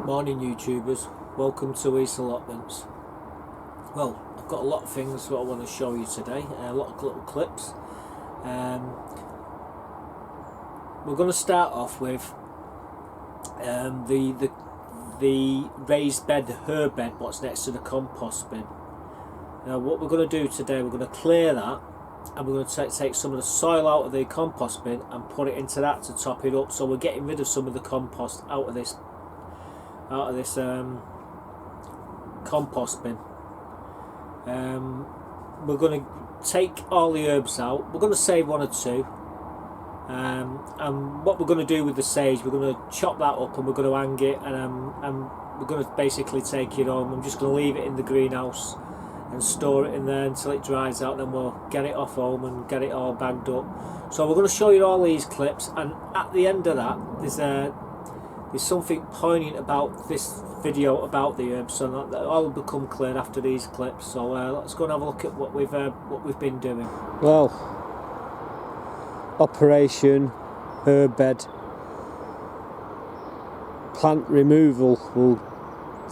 Morning YouTubers, welcome to Weaste Allotments. Well, I've got a lot of things that I want to show you today, a lot of little clips. We're going to start off with the raised bed, herb bed, what's next to the compost bin. Now what we're going to do today, we're going to clear that and we're going to take some of the soil out of the compost bin and put it into that to top it up, so we're getting rid of some of the compost out of this compost bin. We're going to take all the herbs out. We're going to save one or two, and what we're going to do with the sage, we're going to chop that up and we're going to hang it, and we're going to basically take it home. I'm just going to leave it in the greenhouse and store it in there until it dries out, then we'll get it off home and get it all bagged up. So we're going to show you all these clips, and at the end of that there's something poignant about this video about the herbs, so that all will become clear after these clips. So let's go and have a look at what we've been doing. Well, Operation Herb Bed plant removal will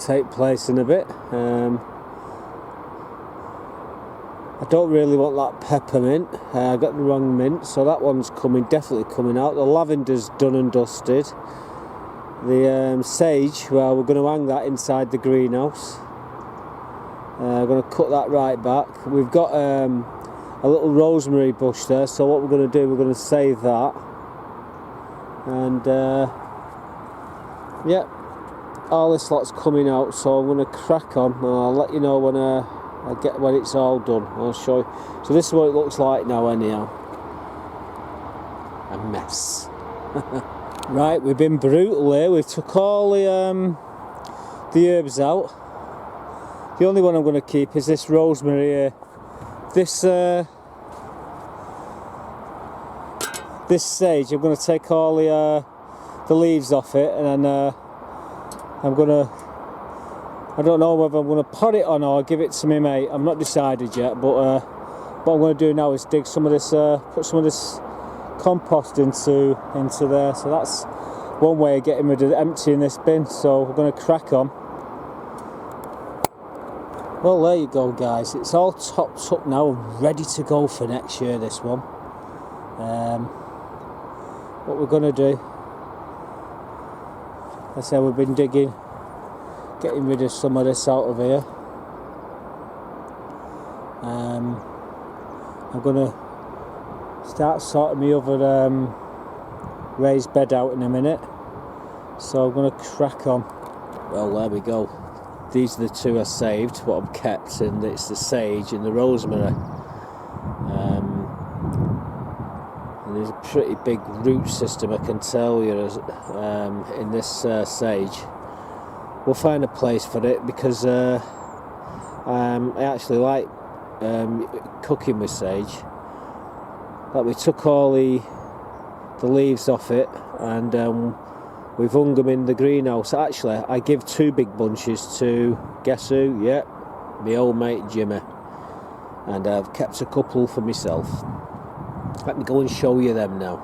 take place in a bit. I don't really want that peppermint. I got the wrong mint, so that one's definitely coming out. The lavender's done and dusted. The sage, well, we're going to hang that inside the greenhouse. I'm going to cut that right back. We've got a little rosemary bush there, so what we're going to do, we're going to save that. And yeah, all this lot's coming out, so I'm going to crack on, and I'll let you know when it's all done. I'll show you. So this is what it looks like now anyhow. A mess. Right, we've been brutal here. We've took all the herbs out. The only one I'm going to keep is this rosemary here. This sage, I'm going to take all the leaves off it, and then I don't know whether I'm going to pot it on or give it to my mate. I'm not decided yet, but what I'm going to do now is dig some of this, put some of this compost into there. So that's one way of getting rid of emptying this bin, so we're going to crack on. Well, there you go guys, it's all topped up now and ready to go for next year, this one. What we're going to do, I say we've been digging, getting rid of some of this out of here. I'm going to start sorting my other raised bed out in a minute, so I'm going to crack on. Well, there we go. These are the two I saved, what I've kept, and it's the sage and the rosemary. And there's a pretty big root system, I can tell you, in this sage. We'll find a place for it because I actually like cooking with sage. But we took all the leaves off it, and we've hung them in the greenhouse. Actually, I give two big bunches to, guess who? Yep, my old mate Jimmy. And I've kept a couple for myself. Let me go and show you them now.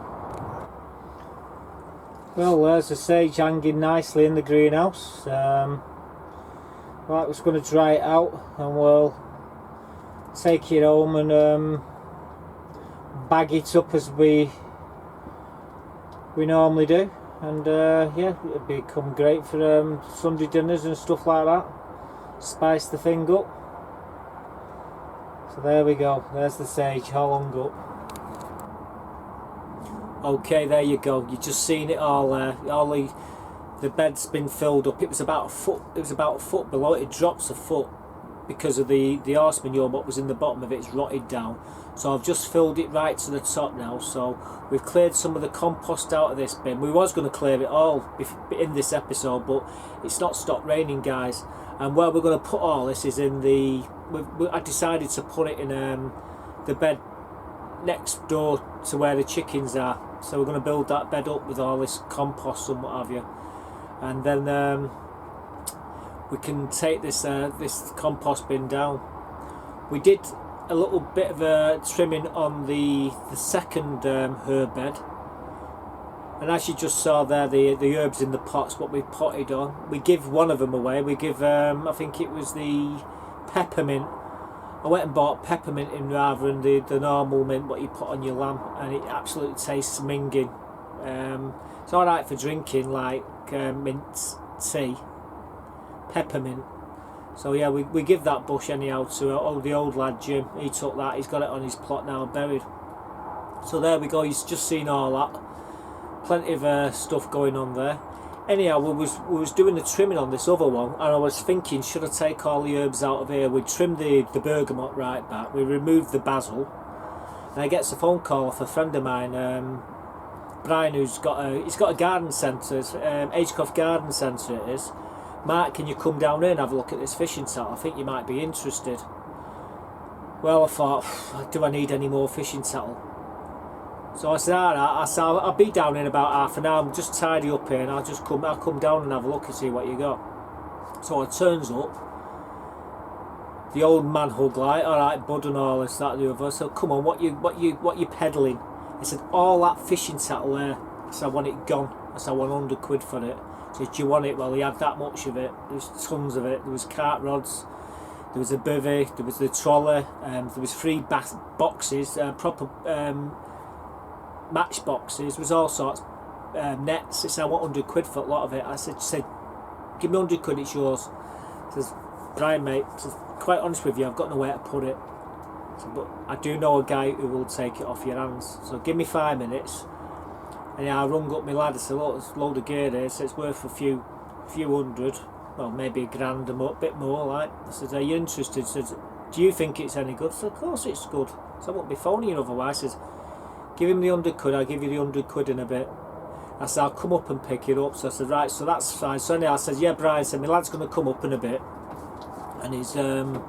Well, there's the sage hanging nicely in the greenhouse. Right, we're just going to dry it out, and we'll take it home and bag it up as we normally do, and yeah, it'll become great for Sunday dinners and stuff like that. Spice the thing up. So there we go, there's the sage all hung up. Okay, there you go, you've just seen it all there. All the bed's been filled up. It was about a foot, below it. It drops a foot because of the horse manure, what was in the bottom of it's rotted down. So I've just filled it right to the top now. So we've cleared some of the compost out of this bin. We was going to clear it all in this episode, but it's not stopped raining, guys. And where we're going to put all this is in the, I decided to put it in the bed next door to where the chickens are. So we're going to build that bed up with all this compost and what have you, and then we can take this this compost bin down. We did a little bit of a trimming on the second herb bed, And as you just saw there, the herbs in the pots, what we potted on, we give one of them away. We give, I think it was the peppermint. I went and bought peppermint in rather than the normal mint what you put on your lamb, and it absolutely tastes minging. It's alright for drinking, like mint tea, peppermint. So yeah, we give that bush anyhow to the old lad Jim. He took that, he's got it on his plot now buried. So there we go, he's just seen all that. Plenty of stuff going on there. Anyhow, we was doing the trimming on this other one, and I was thinking, should I take all the herbs out of here? We trimmed the bergamot right back, we removed the basil, and I gets a phone call off a friend of mine, Brian, who's got a garden centre, Agecroft Garden Centre it is. Mark, can you come down here and have a look at this fishing tackle? I think you might be interested. Well, I thought, do I need any more fishing tackle? So I said, alright, I said, I'll be down in about half an hour, I'm just tidy up here and I'll come down and have a look and see what you got. So it turns up, the old man hug like, alright bud and all this, that and the other. So come on, what you peddling? He said, all that fishing tackle there. I said, I want it gone. I said, I want 100 quid for it. He said, do you want it? Well, he had that much of it. There was tons of it. There was cart rods, there was a bivvy, there was the trolley, there was 3 boxes, proper match boxes, there was all sorts, nets. He said, I want 100 quid for a lot of it. I said, give me 100 quid, it's yours. He says, Brian mate, says, quite honest with you, I've got nowhere to put it. So, but I do know a guy who will take it off your hands, so give me 5 minutes. And yeah, I rung up my lad, I said, look, there's a load of gear here, so it's worth a few hundred, well maybe a grand, a bit more like. I said, are you interested? He said, do you think it's any good? I said, of course it's good, so I won't be phoning you otherwise. He says, give him the 100 quid, I'll give you the 100 quid in a bit. I said, I'll come up and pick it up. So I said, right, so that's fine. So anyhow, I said, yeah Brian, said, my lad's going to come up in a bit and he's going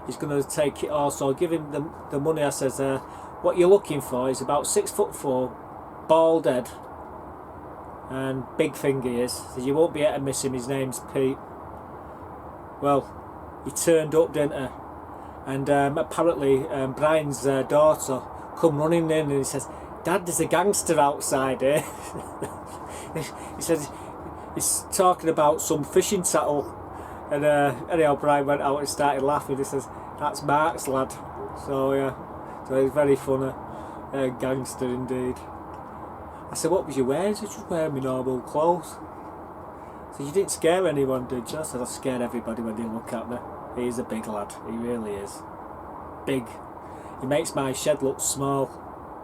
to take it all, so I'll give him the money. I says, what you're looking for is about 6'4", bald head and big finger ears. So you won't be able to miss him, his name's Pete. Well, he turned up, didn't he? And apparently Brian's daughter come running in and he says, Dad, there's a gangster outside here. He says, he's talking about some fishing tackle. And anyhow, Brian went out and started laughing. He says, that's Mark's lad. So yeah, so he's very funny. Gangster indeed. I said, what was you wearing? He said, just wearing my normal clothes. So you didn't scare anyone, did you? I said, I scare everybody when they look at me. He's a big lad, he really is. Big. He makes my shed look small,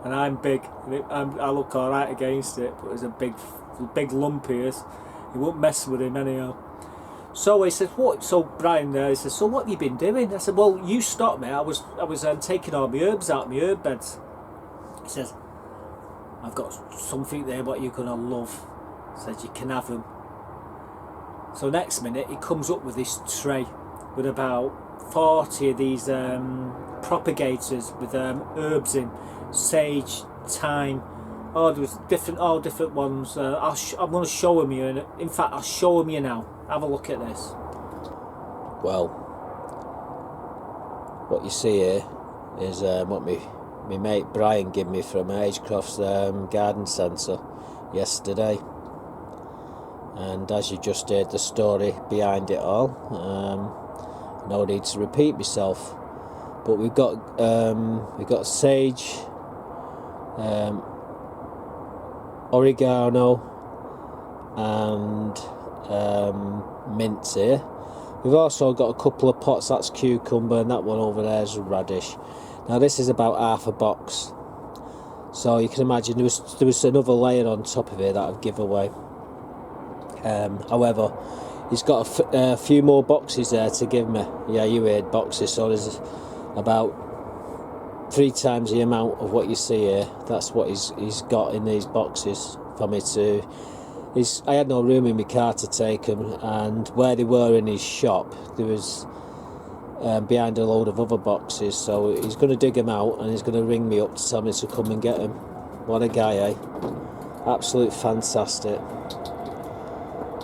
and I'm big. I look alright against it, but there's a big lump here. You won't mess with him anyhow. So he said, what? So Brian there, he says, so what have you been doing? I said, well, you stopped me. I was taking all my herbs out of my herb beds. He says, I've got something there what you're gonna love. He says, you can have them. So next minute he comes up with this tray with about 40 of these propagators with herbs in, sage, thyme. Oh, there was all different ones. I'm going to show them you. And in fact, I'll show them you now. Have a look at this. Well, what you see here is what my mate Brian gave me from Agecroft's garden centre yesterday. And as you just heard the story behind it all, no need to repeat myself. But we've got sage, oregano, and mint here. We've also got a couple of pots, that's cucumber, and that one over there is radish. Now this is about half a box, so you can imagine there was another layer on top of it that I'd give away. However, he's got a few more boxes there to give me. Yeah, you heard boxes, so there's about 3 times the amount of what you see here. That's what he's got in these boxes for me to. I had no room in my car to take them, and where they were in his shop, there was behind a load of other boxes. So he's going to dig them out, and he's going to ring me up to tell me to come and get them. What a guy, eh? Absolute fantastic.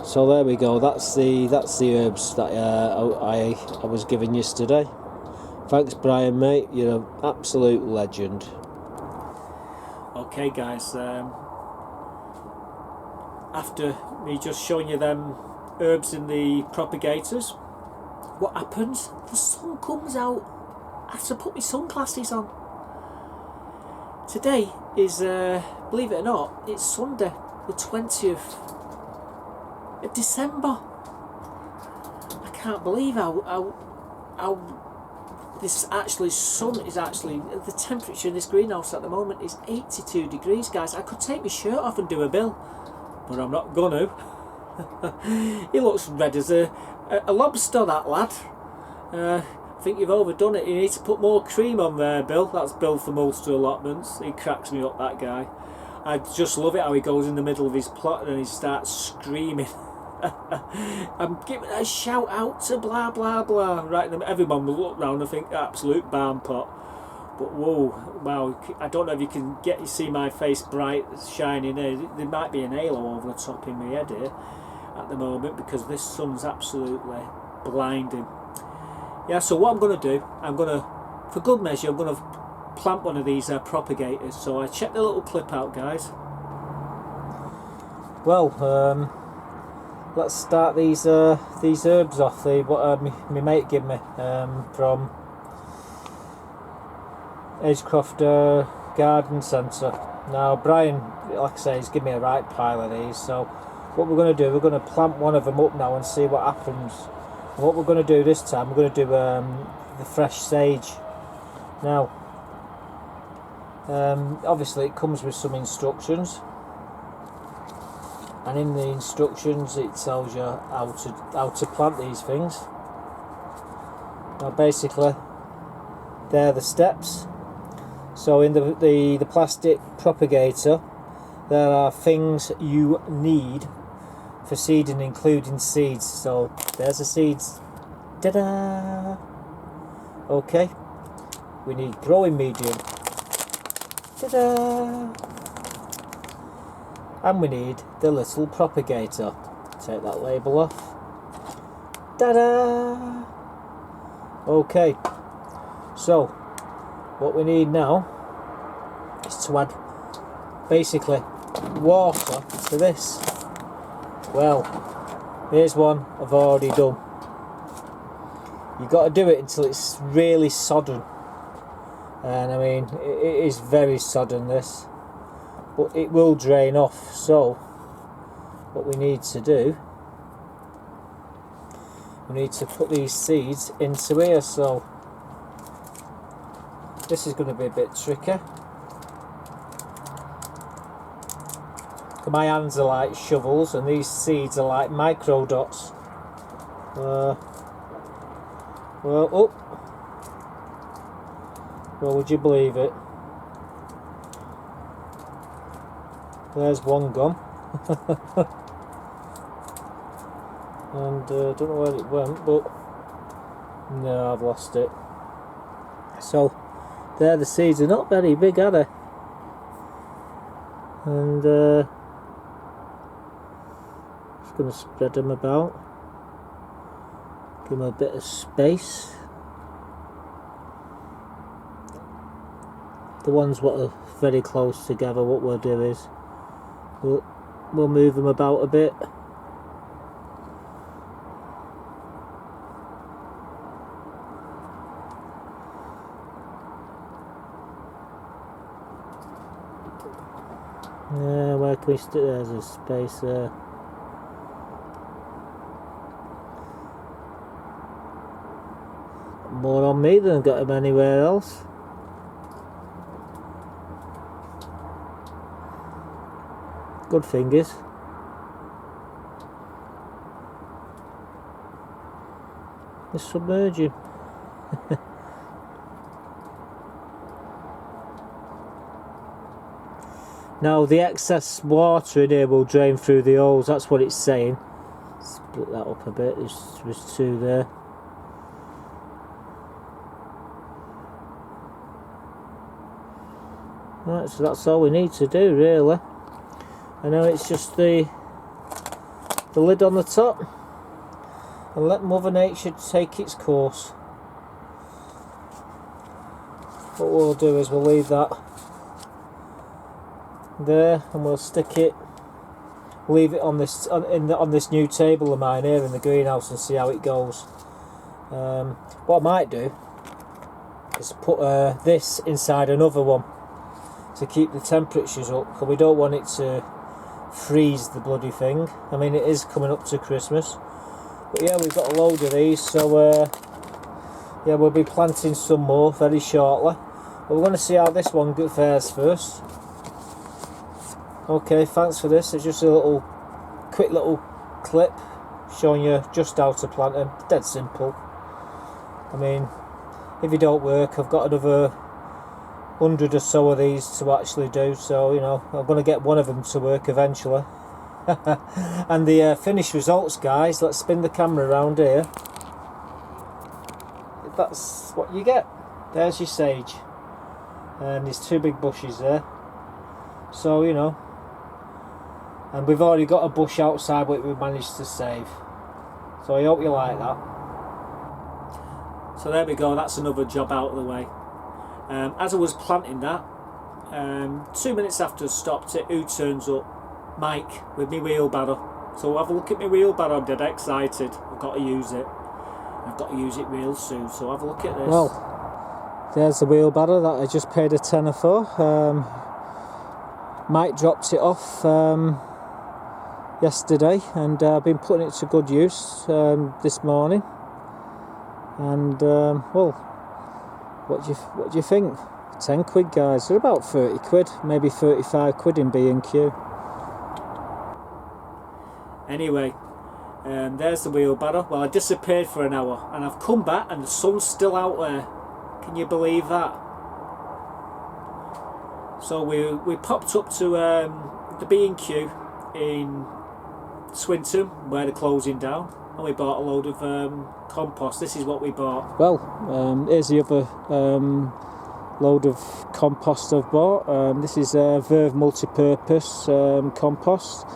So there we go. That's the herbs that I was given yesterday. Thanks, Brian, mate. You're an absolute legend. Okay, guys. after me just showing you them herbs in the propagators, what happens? The sun comes out. I have to put my sunglasses on. Today is, believe it or not, it's Sunday, the 20th of December. I can't believe how this actually sun is actually, the temperature in this greenhouse at the moment is 82 degrees, guys. I could take my shirt off and do a bill, but I'm not gonna. He looks red as a lobster, that lad. I think you've overdone it. You need to put more cream on there, Bill. That's Bill from Weaste Allotments. He cracks me up, that guy. I just love it how he goes in the middle of his plot and he starts screaming. I'm giving a shout out to blah blah blah. Right, everyone will look round and think absolute barn pot. But whoa, wow! I don't know if you can see my face bright, shining here. There might be an halo over the top in my head here at the moment because this sun's absolutely blinding. Yeah, so what I'm going to do, for good measure, I'm going to plant one of these propagators. So I checked the little clip out, guys. Well, let's start these herbs off. What my mate gave me from Edgecroft Garden Centre. Now Brian, like I say, he's given me a right pile of these. So what we're going to do, we're going to plant one of them up now and see what happens. And what we're going to do this time, we're going to do the fresh sage. Now, obviously it comes with some instructions, and in the instructions it tells you how to plant these things. Now basically they're the steps. So in the plastic propagator there are things you need for seeding, including seeds. So there's the seeds. Ta-da! Okay, we need growing medium. Ta-da! And we need the little propagator. Take that label off. Ta-da! Okay, so what we need now is to add basically water to this. Well, here's one I've already done. You've got to do it until it's really sodden, and I mean it is very sodden, this, but it will drain off. So what we need to do, we need to put these seeds into here. So this is going to be a bit tricky. My hands are like shovels and these seeds are like micro dots. Well, oh, well, would you believe it? There's one gone. And don't know where it went, but no, I've lost it. So there, the seeds are not very big, are they? And just going to spread them about, give them a bit of space. The ones what are very close together, what we'll do is we'll move them about a bit. Yeah, where can we stick? There's a space there. More on me than got them anywhere else. Good fingers. It's submerging. Now the excess water in here will drain through the holes, that's what it's saying. Split that up a bit, there's two there. Right, so that's all we need to do really. And now it's just the lid on the top, and let Mother Nature take its course. What we'll do is we'll leave that there and we'll stick it leave it on this on this new table of mine here in the greenhouse and see how it goes. What I might do is put this inside another one to keep the temperatures up, because we don't want it to freeze the bloody thing. I mean, it is coming up to Christmas, but yeah, we've got a load of these, so yeah, we'll be planting some more very shortly, but we're going to see how this one fares first. Okay, thanks for this. It's just a quick little clip showing you just how to plant them. Dead simple. I mean, if you don't work, I've got another 100 or so of these to actually do, so you know, I'm going to get one of them to work eventually. And the finished results, guys, let's spin the camera around here. That's what you get. There's your sage, and there's 2 big bushes there, so you know, and we've already got a bush outside which we managed to save, so I hope you like that. So there we go, that's another job out of the way. As I was planting that, 2 minutes after I stopped it, who turns up? Mike with my wheelbarrow. So have a look at my wheelbarrow. I'm dead excited. I've got to use it. I've got to use it real soon, so have a look at this. Well, there's the wheelbarrow that I just paid a tenner for. Mike dropped it off yesterday, and I've been putting it to good use this morning. And well, what do you think? 10 quid, guys. They're about 30 quid, maybe 35 quid in B&Q. Anyway, there's the wheelbarrow. Well, I disappeared for an hour, and I've come back and the sun's still out there. Can you believe that? So we popped up to the B&Q in Swinton, where they're closing down, and we bought a load of compost. This is what we bought. Well, here's the other load of compost I've bought. This is Verve multi-purpose compost.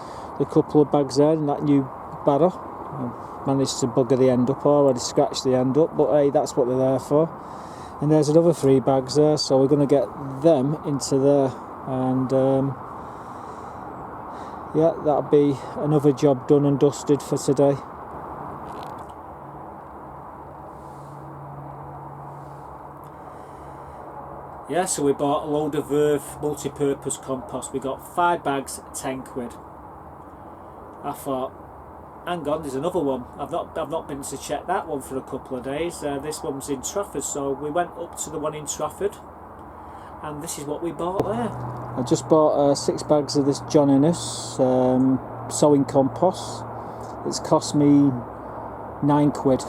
A couple of bags there in that new barrow. I managed to bugger the end up, already scratched the end up, but hey, that's what they're there for. And there's another 3 bags there, so we're going to get them into there, and yeah, that'll be another job done and dusted for today. Yeah, so we bought a load of Verve multi-purpose compost. We got 5 bags, 10 quid. I thought, hang on, there's another one. I've not been to check that one for a couple of days. This one's in Trafford, so we went up to the one in Trafford, and this is what we bought there. I just bought 6 bags of this John Innes sowing compost. It's cost me 9 quid.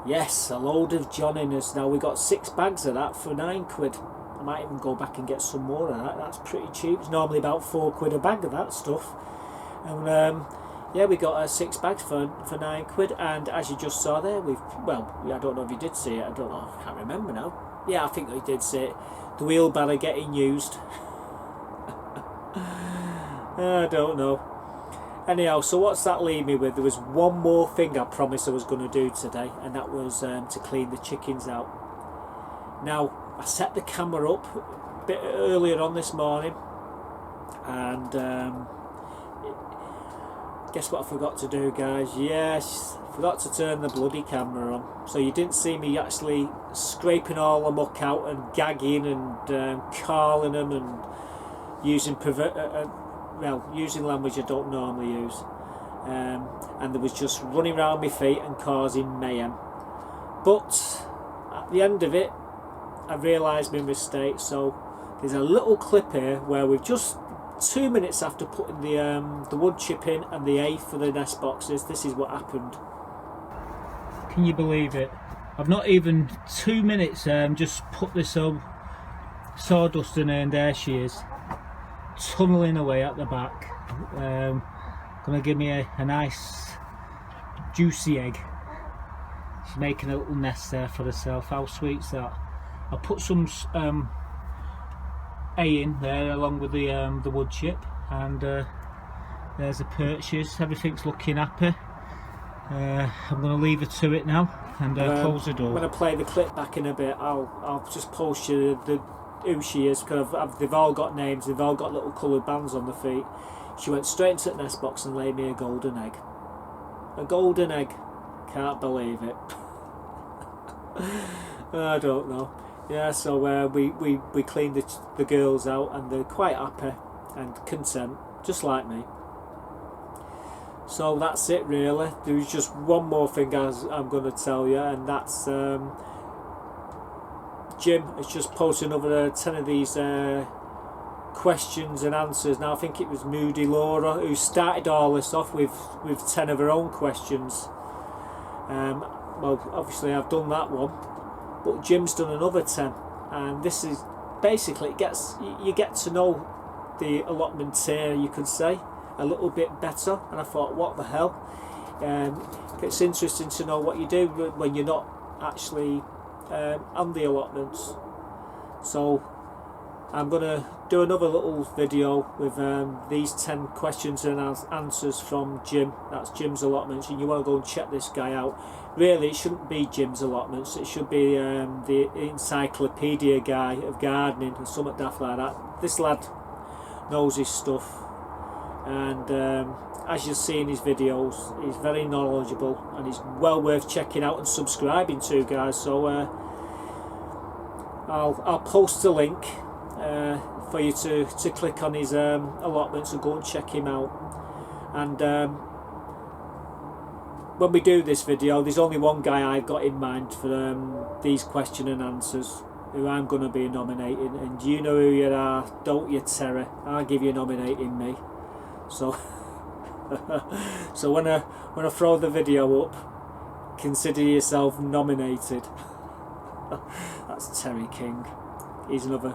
Yes, a load of John Innes. Now we got 6 bags of that for 9 quid. I might even go back and get some more of that. That's pretty cheap. It's normally about 4 quid a bag of that stuff. And yeah, we got 6 bags for 9 quid, and as you just saw there, I don't know if you did see it, I don't know, I can't remember now. Yeah, I think we did see it. The wheelbarrow getting used. I don't know. Anyhow, so what's that leave me with? There was one more thing I promised I was going to do today, and that was to clean the chickens out. Now, I set the camera up a bit earlier on this morning, and guess what I forgot to do, guys? Yes, I forgot to turn the bloody camera on. So you didn't see me actually scraping all the muck out and gagging and carling them and using using language I don't normally use. And there was just running around my feet and causing mayhem. But at the end of it, I realised my mistake. So there's a little clip here where we've just 2 minutes after putting the wood chip in and the hay for the nest boxes, this is what happened. Can you believe it? I've not even 2 minutes just put this sawdust in her, and there she is, tunneling away at the back. Gonna give me a nice juicy egg. She's making a little nest there for herself. How sweet's that? I put some hay in there along with the wood chip, and there's the perches. Everything's looking happy. I'm going to leave her to it now and close the door. When I play the clip back in a bit, I'll just post you who she is, because they've all got names. They've all got little coloured bands on their feet. She went straight into the nest box and laid me a golden egg. A golden egg. Can't believe it. I don't know. Yeah, so we cleaned the girls out, and they're quite happy and content, just like me. So that's it really. There's just one more thing I'm going to tell you, and that's Jim has just posted another 10 of these questions and answers. Now I think it was Moody Laura who started all this off with 10 of her own questions. Well, obviously I've done that one, but Jim's done another 10, and this is basically you get to know the allotment here, you could say, a little bit better. And I thought, what the hell, it's interesting to know what you do when you're not actually on the allotments. So I'm going to do another little video with these 10 questions and answers from Jim. That's Jim's Allotments, and you want to go and check this guy out. Really, it shouldn't be Jim's Allotments, it should be the encyclopedia guy of gardening or something daft like that. This lad knows his stuff, and as you'll see in his videos, he's very knowledgeable, and he's well worth checking out and subscribing to, guys. So I'll post a link for you to click on his allotments and go and check him out. And when we do this video, there's only one guy I've got in mind for these question and answers, who I'm going to be nominating, and you know who you are, don't you, Terry? I'll give you nominating me. So so when I throw the video up, consider yourself nominated. That's Terry King. He's another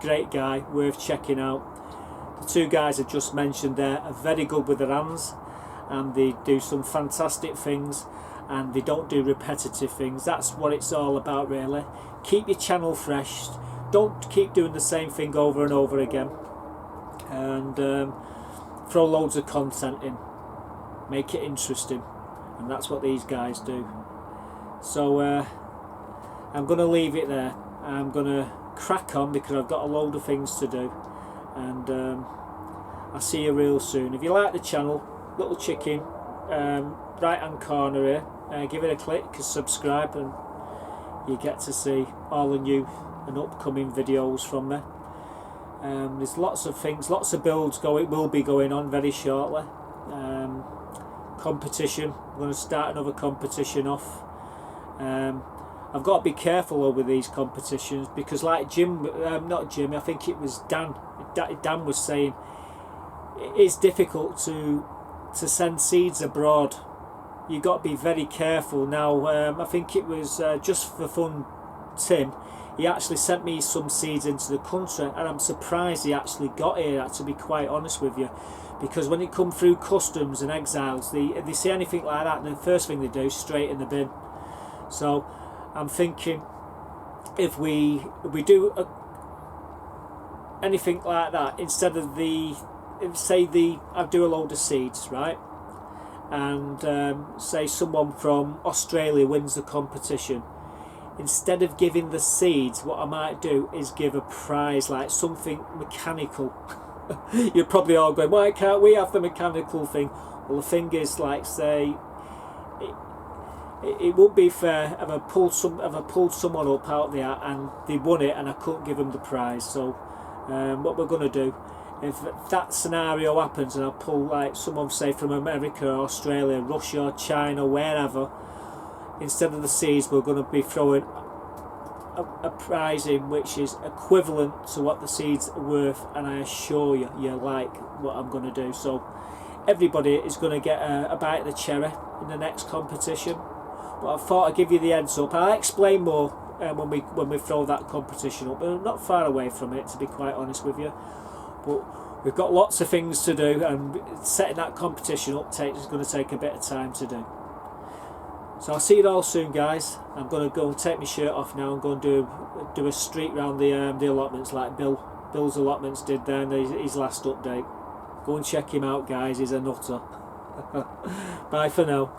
great guy, worth checking out. The two guys I've just mentioned there are very good with their hands, and they do some fantastic things, and they don't do repetitive things. That's what it's all about really. Keep your channel fresh, don't keep doing the same thing over and over again, and throw loads of content in, make it interesting, and that's what these guys do. So I'm going to leave it there. I'm going to crack on because I've got a load of things to do, and I'll see you real soon. If you like the channel, little chicken, right hand corner here, give it a click and subscribe, and you get to see all the new and upcoming videos from me. There's lots of things, lots of builds will be going on very shortly. Competition, I'm going to start another competition off. I've got to be careful over these competitions because, like not Jim, I think it was Dan was saying, it's difficult to send seeds abroad. You've got to be very careful. Now I think it was Just for Fun Tim, he actually sent me some seeds into the country, and I'm surprised he actually got here, to be quite honest with you, because when it come through customs and exiles, if they see anything like that, the first thing they do is straight in the bin. So I'm thinking, if we do anything like that, instead of I do a load of seeds, right, and say someone from Australia wins the competition, instead of giving the seeds, what I might do is give a prize, like something mechanical. You're probably all going, why can't we have the mechanical thing? Well, the thing is, like, say, it would be fair if I pulled someone up out there and they won it and I couldn't give them the prize. So what we're going to do, if that scenario happens and I pull like someone, say, from America, Australia, Russia, China, wherever, instead of the seeds, we're going to be throwing a prize in which is equivalent to what the seeds are worth, and I assure you, you like what I'm going to do. So everybody is going to get a bite of the cherry in the next competition. But I thought I'd give you the heads up. I'll explain more when we throw that competition up. We're not far away from it, to be quite honest with you. But we've got lots of things to do, and setting that competition up is going to take a bit of time to do. So I'll see you all soon, guys. I'm going to go and take my shirt off now and go and do a street round the allotments like Bill's Allotments did there in his last update. Go and check him out, guys. He's a nutter. Bye for now.